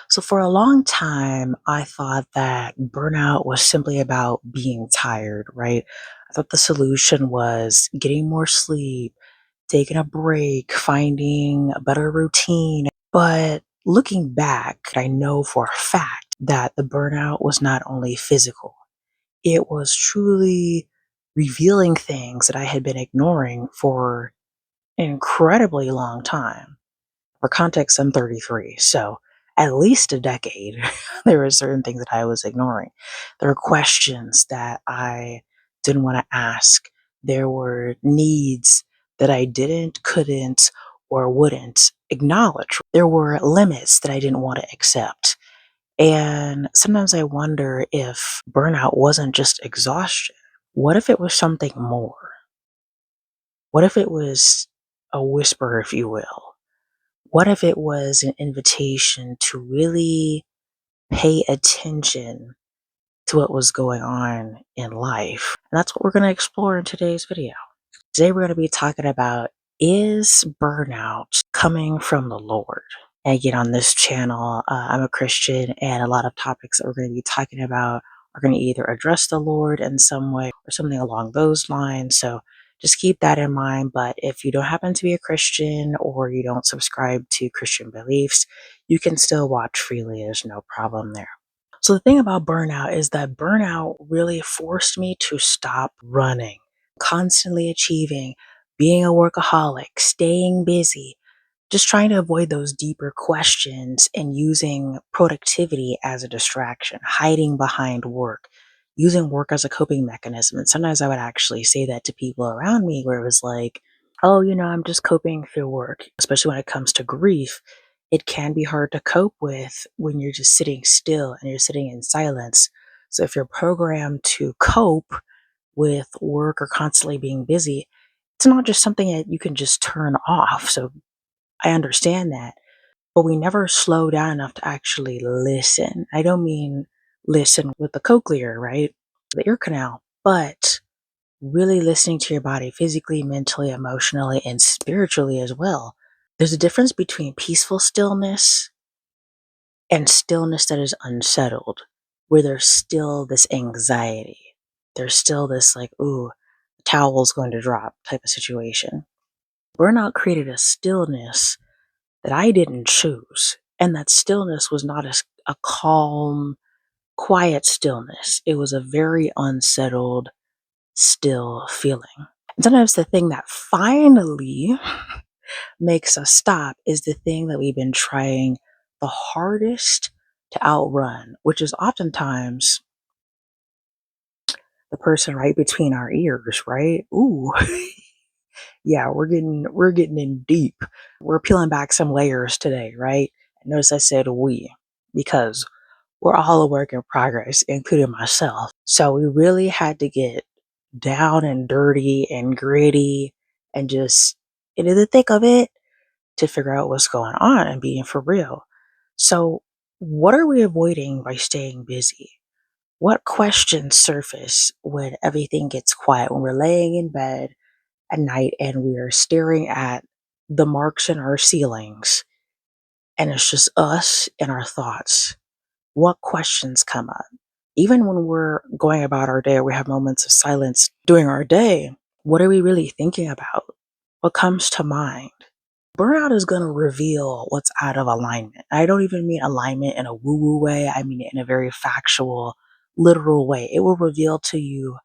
So, for a long time, I thought that burnout was simply about being tired, right? I thought the solution was getting more sleep, taking a break, finding a better routine. But looking back, I know for a fact that the burnout was not only physical, it was truly revealing things that I had been ignoring for an incredibly long time. For context, I'm 33, so at least a decade, there were certain things that I was ignoring. There were questions that I didn't want to ask. There were needs that I didn't, couldn't, or wouldn't acknowledge. There were limits that I didn't want to accept. And sometimes I wonder if burnout wasn't just exhaustion. What if it was something more? What if it was a whisper, if you will? What if it was an invitation to really pay attention to what was going on in life? And that's what we're going to explore in today's video. Today, we're going to be talking about, is burnout coming from the Lord? And again, on this channel, I'm a Christian, and a lot of topics that we're going to be talking about are going to either address the Lord in some way or something along those lines. So just keep that in mind. But if you don't happen to be a Christian or you don't subscribe to Christian beliefs, you can still watch freely. There's no problem there. So the thing about burnout is that burnout really forced me to stop running, constantly achieving, being a workaholic, staying busy, just trying to avoid those deeper questions and using productivity as a distraction, hiding behind work, using work as a coping mechanism. And sometimes I would actually say that to people around me where it was like, oh, I'm just coping through work, especially when it comes to grief. It can be hard to cope with when you're just sitting still and you're sitting in silence. So if you're programmed to cope with work or constantly being busy, it's not just something that you can just turn off. So I understand that, but we never slow down enough to actually listen. I don't mean listen with the cochlear, right? The ear canal, but really listening to your body physically, mentally, emotionally, and spiritually as well. There's a difference between peaceful stillness and stillness that is unsettled, where there's still this anxiety. There's still this, like, ooh, the towel's going to drop type of situation. Burnout created a stillness that I didn't choose. And that stillness was not a calm, quiet stillness. It was a very unsettled, still feeling. And sometimes the thing that finally makes us stop is the thing that we've been trying the hardest to outrun, which is oftentimes the person right between our ears, right? Ooh, yeah, we're getting in deep. We're peeling back some layers today, right? Notice I said we, because we're all a work in progress, including myself. So we really had to get down and dirty and gritty and just into the thick of it to figure out what's going on and being for real. So, what are we avoiding by staying busy? What questions surface when everything gets quiet, when we're laying in bed at night and we are staring at the marks in our ceilings and it's just us and our thoughts? What questions come up? Even when we're going about our day or we have moments of silence during our day, what are we really thinking about? What comes to mind? Burnout is going to reveal what's out of alignment. I don't even mean alignment in a woo woo way, I mean it in a very factual, literal way. It will reveal to you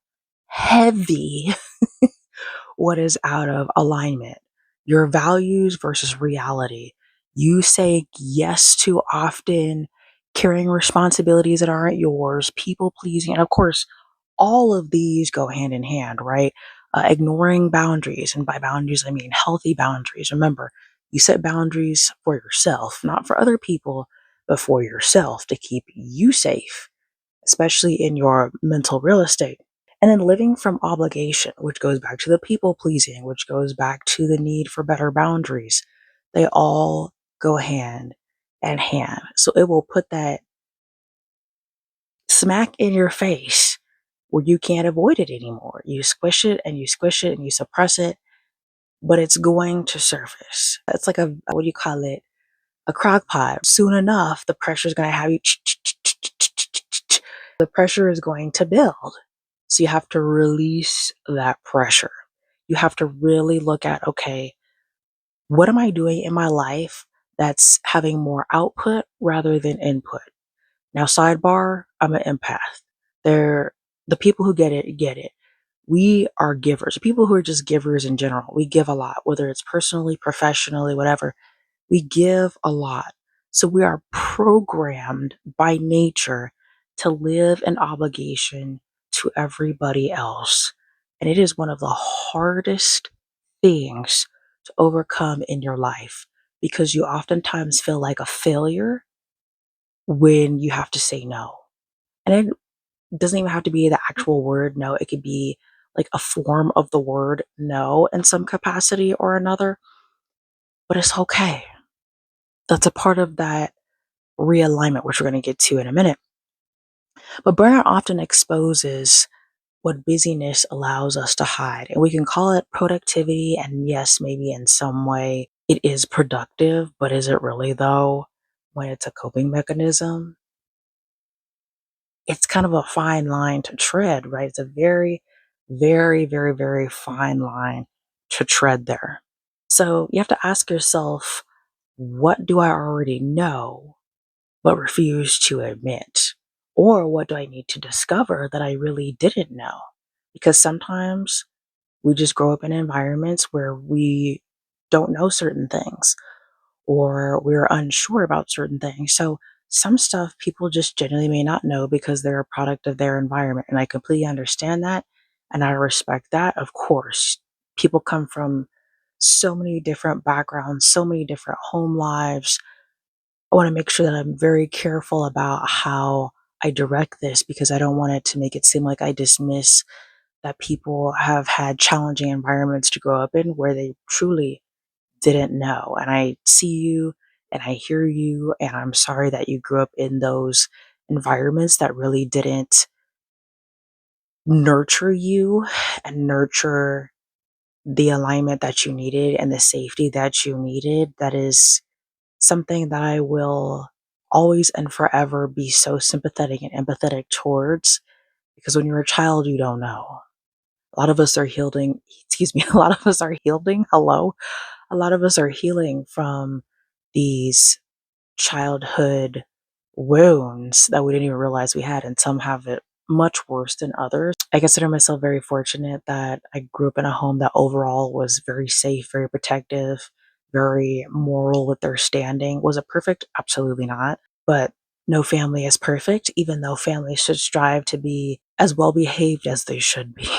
heavy what is out of alignment. Your values versus reality. You say yes too often, carrying responsibilities that aren't yours, people pleasing. And of course, all of these go hand in hand, right? Ignoring boundaries. And by boundaries, I mean healthy boundaries. Remember, you set boundaries for yourself, not for other people, but for yourself to keep you safe, especially in your mental real estate. And then living from obligation, which goes back to the people pleasing, which goes back to the need for better boundaries. They all go hand in hand. So it will put that smack in your face where you can't avoid it anymore. You squish it and you squish it and you suppress it, but it's going to surface. It's like a, what do you call it? a crock pot. Soon enough, the pressure is going to have you, the pressure is going to build. So you have to release that pressure. You have to really look at, okay, what am I doing in my life that's having more output rather than input? Now, sidebar, I'm an empath. They're the people who get it, get it. We are givers. People who are just givers in general, we give a lot, whether it's personally, professionally, whatever. We give a lot. So we are programmed by nature to live an obligation to everybody else. And it is one of the hardest things to overcome in your life because you oftentimes feel like a failure when you have to say no. And it doesn't even have to be the actual word no, it could be like a form of the word no in some capacity or another, but it's okay. That's a part of that realignment, which we're going to get to in a minute. But burnout often exposes what busyness allows us to hide. And we can call it productivity. And yes, maybe in some way it is productive, but is it really though when it's a coping mechanism? It's kind of a fine line to tread, right? It's a very, very, very, very fine line to tread there. So you have to ask yourself, what do I already know but refuse to admit? Or what do I need to discover that I really didn't know? Because sometimes we just grow up in environments where we don't know certain things or we're unsure about certain things. So some stuff people just generally may not know because they're a product of their environment. And I completely understand that. And I respect that. Of course, people come from so many different backgrounds, so many different home lives. I want to make sure that I'm very careful about how I direct this because I don't want it to make it seem like I dismiss that people have had challenging environments to grow up in where they truly didn't know. And I see you and I hear you, and I'm sorry that you grew up in those environments that really didn't nurture you and nurture the alignment that you needed and the safety that you needed. That is something that I will always and forever be so sympathetic and empathetic towards because when you're a child, you don't know. A lot of us are healing, excuse me, a lot of us are healing. Hello. A lot of us are healing from these childhood wounds that we didn't even realize we had, and some have it much worse than others. I consider myself very fortunate that I grew up in a home that overall was very safe, very protective, very moral with their standing. Was it perfect? Absolutely not. But no family is perfect, even though families should strive to be as well behaved as they should be.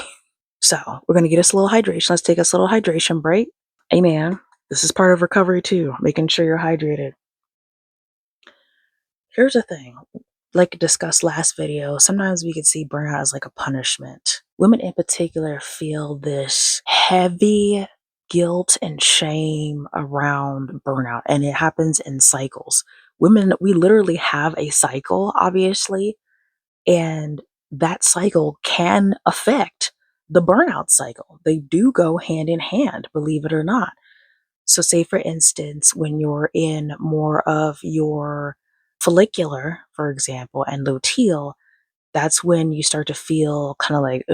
So we're going to get us a little hydration. Let's take us a little hydration break. Amen. This is part of recovery too, making sure you're hydrated. Here's the thing, like discussed last video, sometimes we could see burnout as like a punishment. Women in particular feel this heavy guilt and shame around burnout, and it happens in cycles. Women, we literally have a cycle, obviously, and that cycle can affect the burnout cycle. They do go hand in hand, believe it or not. So, say for instance, when you're in more of your follicular, for example, and luteal, that's when you start to feel kind of like,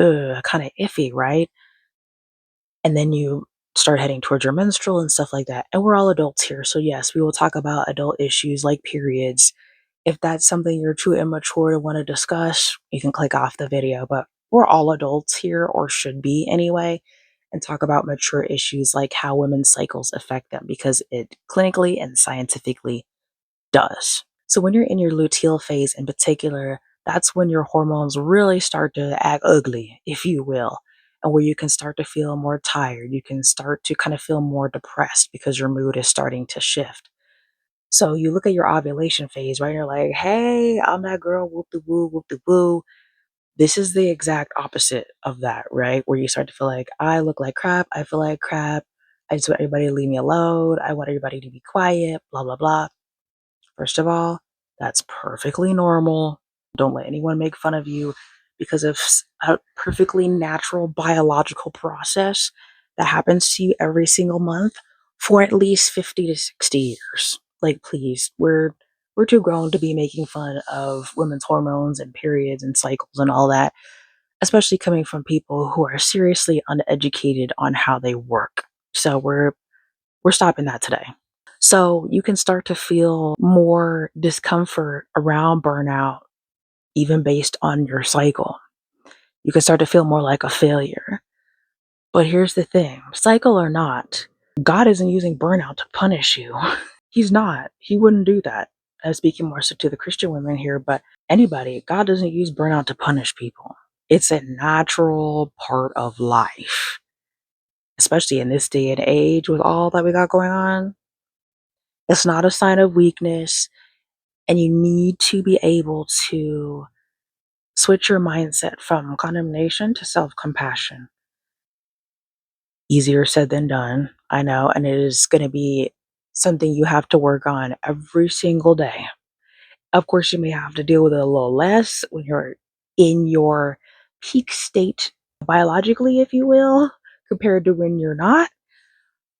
kind of iffy, right? And then you start heading towards your menstrual and stuff like that. And we're all adults here. So, yes, we will talk about adult issues like periods. If that's something you're too immature to want to discuss, you can click off the video. But we're all adults here, or should be anyway, and talk about mature issues like how women's cycles affect them because it clinically and scientifically does. So when you're in your luteal phase in particular, that's when your hormones really start to act ugly, if you will, and where you can start to feel more tired. You can start to kind of feel more depressed because your mood is starting to shift. So you look at your ovulation phase, right? You're like, hey, I'm that girl, whoop de woo, whoop de woo. This is the exact opposite of that, right? Where you start to feel like, I look like crap, I feel like crap, I just want everybody to leave me alone, I want everybody to be quiet, blah, blah, blah. First of all, that's perfectly normal. Don't let anyone make fun of you because of a perfectly natural biological process that happens to you every single month for at least 50 to 60 years. Like, please, we're too grown to be making fun of women's hormones and periods and cycles and all that, especially coming from people who are seriously uneducated on how they work. So we're stopping that today. So you can start to feel more discomfort around burnout, even based on your cycle. You can start to feel more like a failure. But here's the thing, cycle or not, God isn't using burnout to punish you. He's not. He wouldn't do that. I'm speaking more so to the Christian women here, but anybody, God doesn't use burnout to punish people. It's a natural part of life, especially in this day and age with all that we got going on. It's not a sign of weakness, and you need to be able to switch your mindset from condemnation to self compassion. Easier said than done, I know, and it is going to be something you have to work on every single day. Of course, you may have to deal with it a little less when you're in your peak state biologically, if you will, compared to when you're not.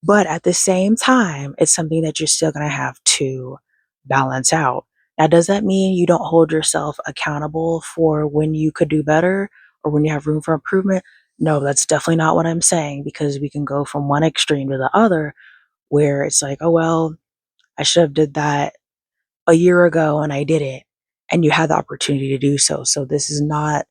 But at the same time, it's something that you're still going to have to balance out. Now, does that mean you don't hold yourself accountable for when you could do better or when you have room for improvement? No, that's definitely not what I'm saying, because we can go from one extreme to the other where it's like, oh, well, I should have did that a year ago and I did it, and you had the opportunity to do so. So this is not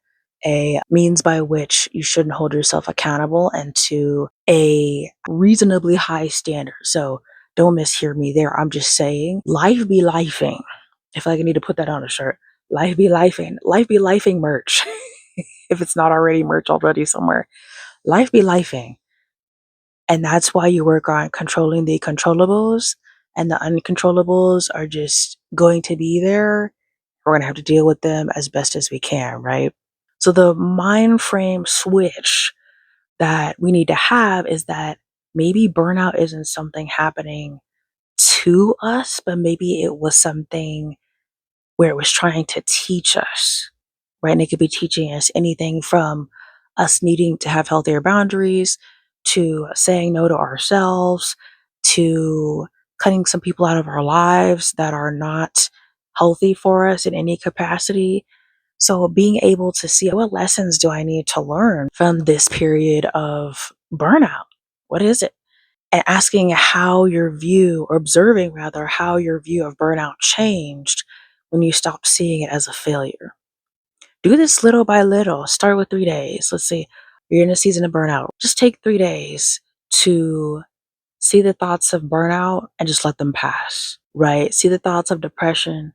a means by which you shouldn't hold yourself accountable and to a reasonably high standard. So don't mishear me there. I'm just saying life be lifing. I feel like I need to put that on a shirt. Life be lifing. Life be lifing merch. If it's not already merch already somewhere. Life be lifing. And that's why you work on controlling the controllables, and the uncontrollables are just going to be there. We're going to have to deal with them as best as we can, right? So the mind frame switch that we need to have is that maybe burnout isn't something happening to us, but maybe it was something where it was trying to teach us, right? And it could be teaching us anything from us needing to have healthier boundaries, to saying no to ourselves, to cutting some people out of our lives that are not healthy for us in any capacity. So being able to see, what lessons do I need to learn from this period of burnout? What is it? And asking how your view, or observing rather, how your view of burnout changed when you stopped seeing it as a failure. Do this little by little. Start with 3 days. Let's say you're in a season of burnout. Just take 3 days to see the thoughts of burnout and just let them pass, right? See the thoughts of depression,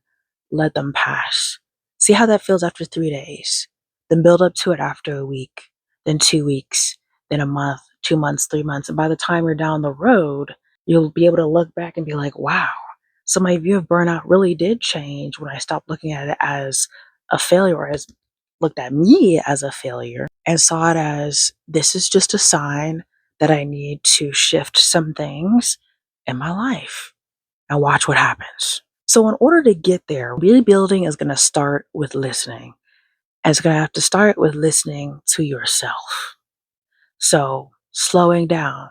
let them pass. See how that feels after 3 days. Then build up to it after a week, then 2 weeks, then a month, 2 months, 3 months. And by the time you're down the road, you'll be able to look back and be like, wow. So my view of burnout really did change when I stopped looking at it as a failure, or as looked at me as a failure and saw it as, this is just a sign that I need to shift some things in my life and watch what happens. So in order to get there, rebuilding is going to start with listening. And it's going to have to start with listening to yourself. So slowing down,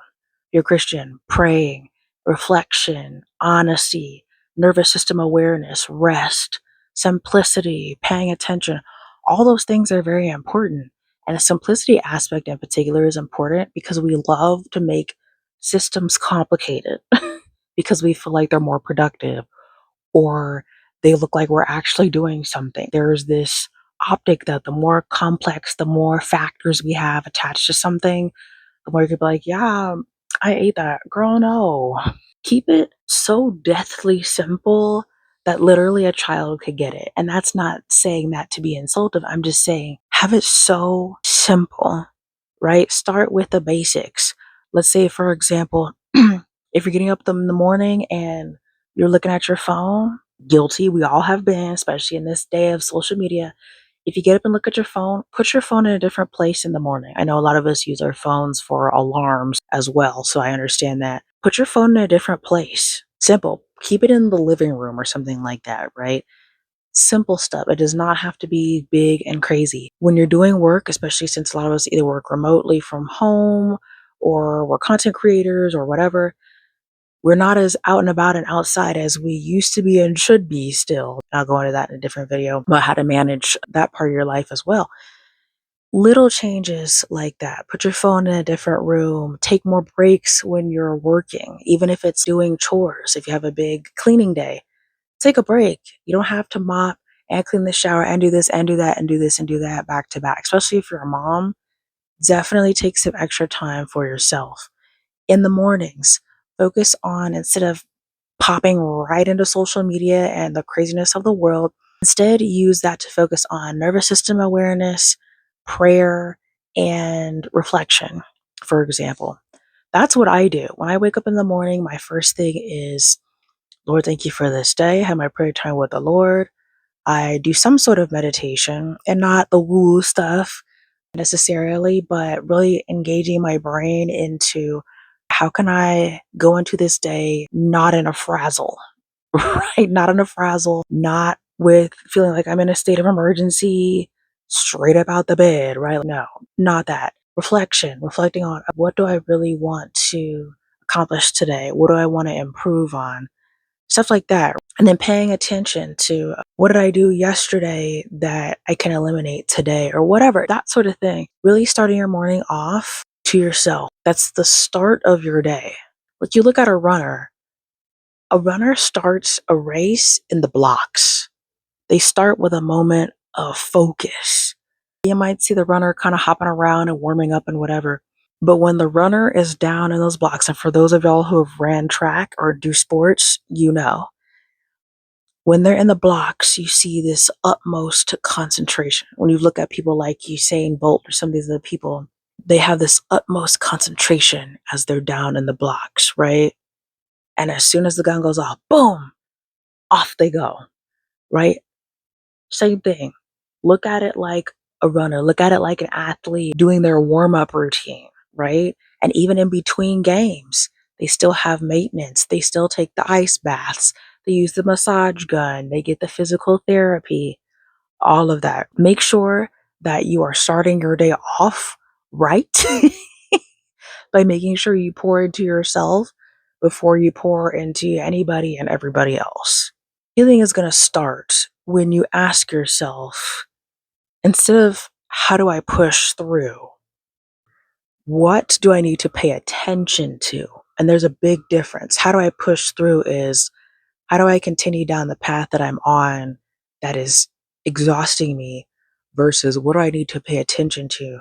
you're Christian, praying, reflection, honesty, nervous system awareness, rest, simplicity, paying attention. All those things are very important. And the simplicity aspect in particular is important because we love to make systems complicated because we feel like they're more productive, or they look like we're actually doing something. There's this optic that the more complex, the more factors we have attached to something, the more you could be like, yeah, I ate that. Girl, no. Keep it so deathly simple that literally a child could get it. And that's not saying that to be insultive. I'm just saying have it so simple, right? Start with the basics. Let's say, for example, if you're getting up in the morning and you're looking at your phone, guilty, we all have been, especially in this day of social media. If you get up and look at your phone, put your phone in a different place in the morning. I know a lot of us use our phones for alarms as well, so I understand that. Put your phone in a different place. Simple. Keep it in the living room or something like that, right? Simple stuff. It does not have to be big and crazy. When you're doing work, especially since a lot of us either work remotely from home or we're content creators or whatever, We're not as out and about and outside as we used to be and should be still. I'll go into that in a different video about how to manage that part of your life as well. Little changes like that. Put your phone in a different room. Take more breaks when you're working, even if it's doing chores. If you have a big cleaning day, take a break. You don't have to mop and clean the shower and do this and do that and do this and do that back to back. Especially if you're a mom, definitely take some extra time for yourself. In the mornings, focus on, instead of popping right into social media and the craziness of the world, instead use that to focus on nervous system awareness, prayer, and reflection, for example. That's what I do. When I wake up in the morning, my first thing is, Lord, thank you for this day. I have my prayer time with the Lord. I do some sort of meditation, and not the woo stuff necessarily, but really engaging my brain into how can I go into this day not in a frazzle, right? Not in a frazzle, not with feeling like I'm in a state of emergency, straight up out the bed, right? No, not that. Reflection, reflecting on what do I really want to accomplish today? What do I want to improve on? Stuff like that. And then paying attention to what did I do yesterday that I can eliminate today or whatever, that sort of thing. Really starting your morning off to yourself. That's the start of your day. Like, you look at a runner starts a race in the blocks. They start with a moment of focus. You might see the runner kind of hopping around and warming up and whatever. But when the runner is down in those blocks, and for those of y'all who have ran track or do sports, you know, when they're in the blocks, you see this utmost concentration. When you look at people like Usain Bolt or some of these other people, they have this utmost concentration as they're down in the blocks, right? And as soon as the gun goes off, boom, off they go, right? Same thing. Look at it like a runner. Look at it like an athlete doing their warm-up routine, right? And even in between games, they still have maintenance. They still take the ice baths. They use the massage gun. They get the physical therapy, all of that. Make sure that you are starting your day off right by making sure you pour into yourself before you pour into anybody and everybody else. Healing is going to start when you ask yourself, instead of how do I push through, what do I need to pay attention to? And there's a big difference. How do I push through is, how do I continue down the path that I'm on that is exhausting me, versus what do I need to pay attention to?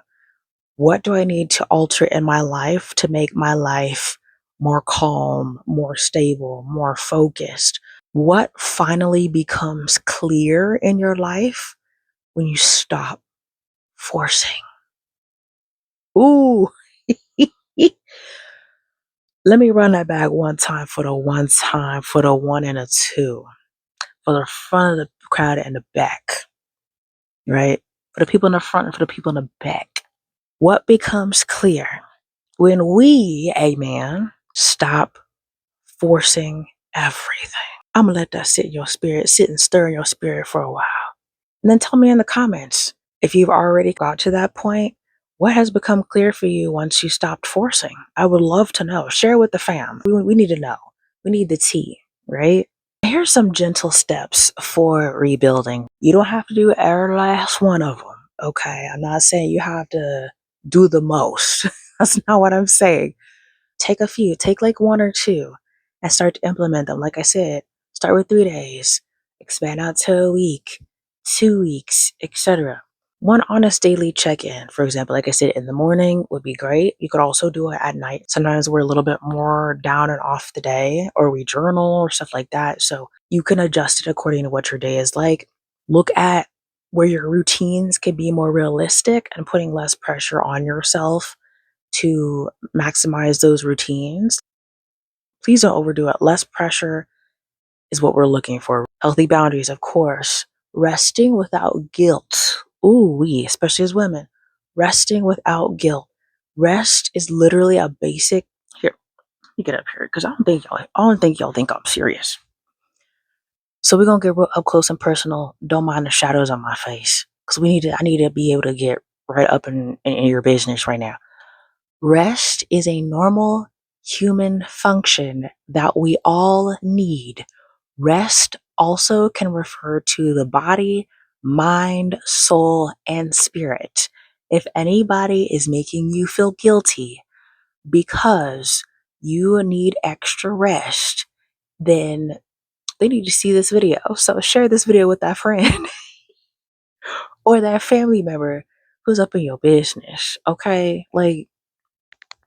What do I need to alter in my life to make my life more calm, more stable, more focused? What finally becomes clear in your life when you stop forcing? Ooh. Let me run that back one time, for the one time, for the one and a two, for the front of the crowd and the back, right? For the people in the front and for the people in the back. What becomes clear when we, amen, stop forcing everything? I'm going to let that sit in your spirit, sit and stir in your spirit for a while. And then tell me in the comments, if you've already got to that point, what has become clear for you once you stopped forcing? I would love to know. Share with the fam. We need to know. We need the tea, right? Here's some gentle steps for rebuilding. You don't have to do every last one of them, okay? I'm not saying you have to do the most. That's not what I'm saying. Take a few, take like one or two and start to implement them. Like I said, start with 3 days, expand out to a week, 2 weeks, etc. One honest daily check-in, for example, like I said, in the morning would be great. You could also do it at night. Sometimes we're a little bit more down and off the day, or we journal or stuff like that. So you can adjust it according to what your day is like. Look at where your routines can be more realistic and putting less pressure on yourself to maximize those routines. Please don't overdo it. Less pressure is what we're looking for. Healthy boundaries, of course. Resting without guilt. Ooh, especially as women. Resting without guilt. Rest is literally a basic. Here, let me get up here because I don't think y'all think I'm serious. So we're gonna get real up close and personal. Don't mind the shadows on my face, because I need to be able to get right up in your business right now. Rest is a normal human function that we all need. Rest also can refer to the body, mind, soul, and spirit. If anybody is making you feel guilty because you need extra rest, then they need to see this video. So share this video with that friend or that family member who's up in your business. Okay? Like,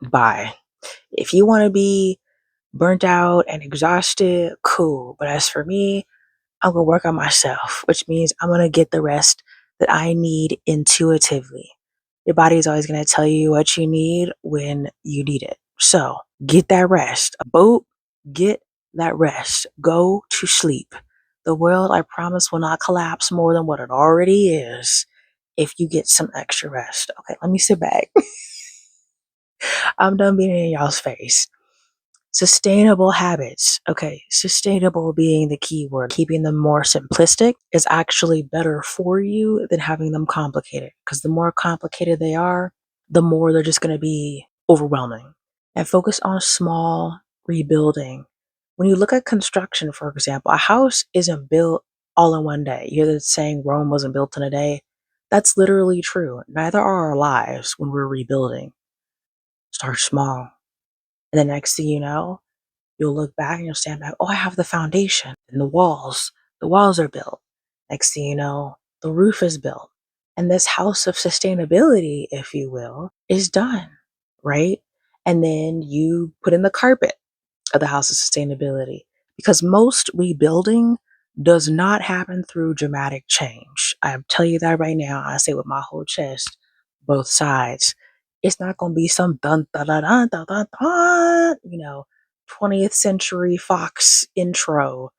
bye. If you want to be burnt out and exhausted, cool. But as for me, I'm going to work on myself, which means I'm going to get the rest that I need intuitively. Your body is always going to tell you what you need when you need it. So get that rest. Boat, get that rest. Go to sleep. The world, I promise, will not collapse more than what it already is if you get some extra rest. Okay, let me sit back. I'm done being in y'all's face. Sustainable habits. Okay, sustainable being the key word. Keeping them more simplistic is actually better for you than having them complicated, because the more complicated they are, the more they're just going to be overwhelming. And focus on small rebuilding. When you look at construction, for example, a house isn't built all in one day. You hear the saying Rome wasn't built in a day. That's literally true. Neither are our lives when we're rebuilding. Start small. And the next thing you know, you'll look back and you'll stand back, oh, I have the foundation and the walls. The walls are built. Next thing you know, the roof is built. And this house of sustainability, if you will, is done, right? And then you put in the carpet of the house of sustainability, because most rebuilding does not happen through dramatic change. I tell you that right now. I say with my whole chest, both sides. It's not going to be some dun dun dun dun dun dun, dun 20th century Fox intro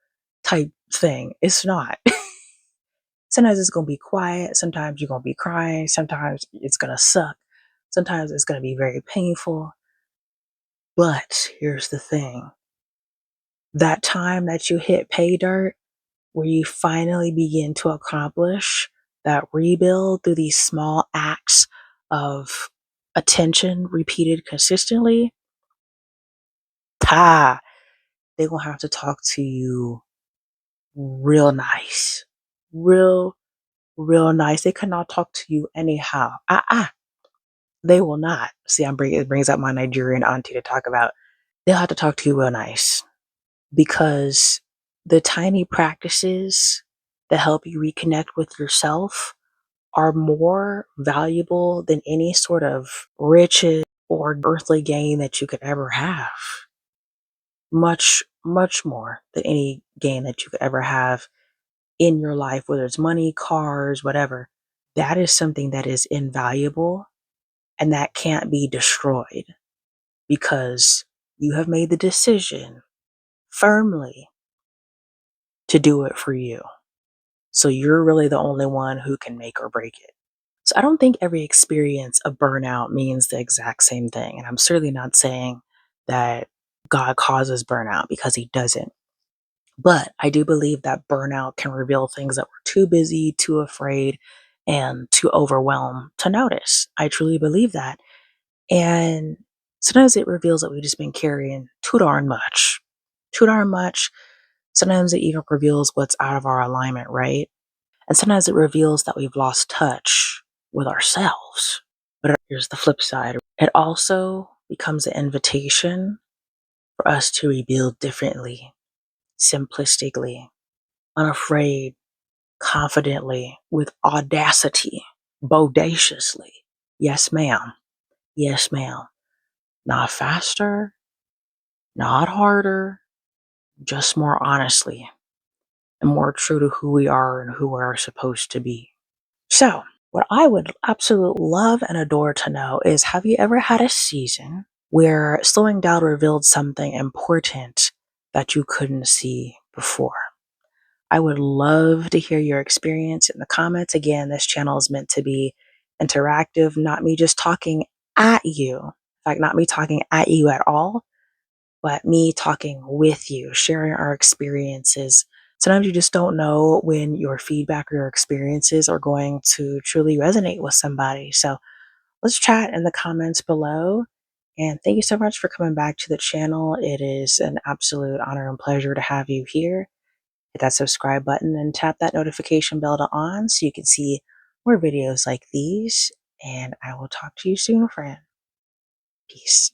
type thing. It's not. Sometimes it's going to be quiet. Sometimes you're going to be crying. Sometimes it's going to suck. Sometimes it's going to be very painful. But here's the thing. That time that you hit pay dirt, where you finally begin to accomplish that rebuild through these small acts of attention repeated consistently, they're going to have to talk to you real nice. Real nice. They cannot talk to you anyhow. They will not. See, it brings up my Nigerian auntie to talk about. They'll have to talk to you real nice, because the tiny practices that help you reconnect with yourself are more valuable than any sort of riches or earthly gain that you could ever have. Much, much more than any gain that you could ever have in your life, whether it's money, cars, whatever. That is something that is invaluable and that can't be destroyed, because you have made the decision firmly to do it for you. So you're really the only one who can make or break it. So I don't think every experience of burnout means the exact same thing. And I'm certainly not saying that God causes burnout, because he doesn't. But I do believe that burnout can reveal things that we're too busy, too afraid, and too overwhelmed to notice. I truly believe that. And sometimes it reveals that we've just been carrying too darn much. Too darn much. Sometimes it even reveals what's out of our alignment, right? And sometimes it reveals that we've lost touch with ourselves. But here's the flip side. It also becomes an invitation for us to rebuild differently, simplistically, unafraid, confidently, with audacity, bodaciously. Yes, ma'am. Yes, ma'am. Not faster, not harder, just more honestly and more true to who we are and who we are supposed to be. So, what I would absolutely love and adore to know is, have you ever had a season where slowing down revealed something important that you couldn't see before? I would love to hear your experience in the comments. Again, this channel is meant to be interactive, not me just talking at you. In fact, not me talking at you at all, but me talking with you, sharing our experiences. Sometimes you just don't know when your feedback or your experiences are going to truly resonate with somebody. So let's chat in the comments below. And thank you so much for coming back to the channel. It is an absolute honor and pleasure to have you here. Hit that subscribe button and tap that notification bell to on so you can see more videos like these. And I will talk to you soon, friend. Peace.